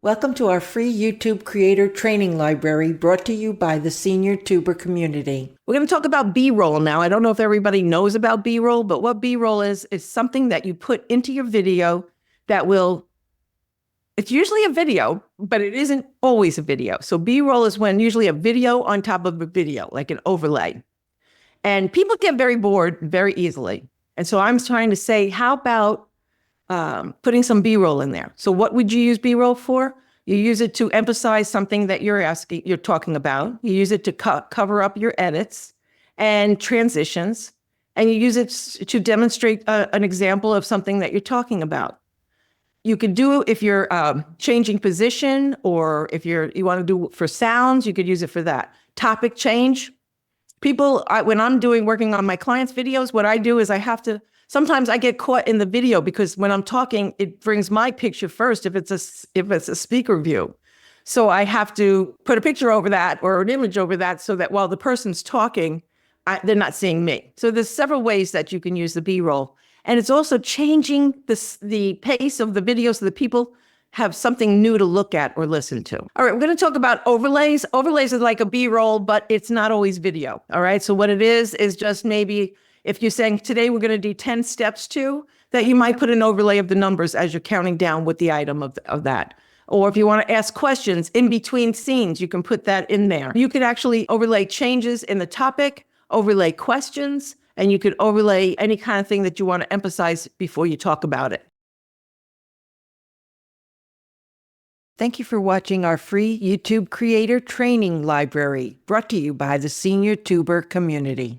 Welcome to our free YouTube creator training library brought to you by the senior tuber community. We're going to talk about B-roll now. I don't know if everybody knows about B-roll, but what B-roll is something that you put into your video that will, it's usually a video, but it isn't always a video. So B-roll is when usually a video on top of a video, like an overlay. And people get very bored very easily. And so I'm trying to say, how about putting some B-roll in there? So what would you use B-roll for? You use it to emphasize something that you're talking about. You use it to cover up your edits and transitions, and you use it to demonstrate an example of something that you're talking about. You could do it if you're changing position, or if you want to do it for sounds, you could use it for that. Topic change. When I'm working on my clients' videos, what I do is sometimes I get caught in the video because when I'm talking, it brings my picture first if it's a speaker view. So I have to put a picture over that or an image over that so that while the person's talking, they're not seeing me. So there's several ways that you can use the B-roll. And it's also changing the pace of the video so that people have something new to look at or listen to. All right, we're going to talk about overlays. Overlays is like a B-roll, but it's not always video. All right, so what it is just maybe if you're saying today we're going to do 10 steps to, that you might put an overlay of the numbers as you're counting down with the item of that. Or if you want to ask questions in between scenes, you can put that in there. You could actually overlay changes in the topic, overlay questions, and you could overlay any kind of thing that you want to emphasize before you talk about it. Thank you for watching our free YouTube creator training library brought to you by the senior tuber community.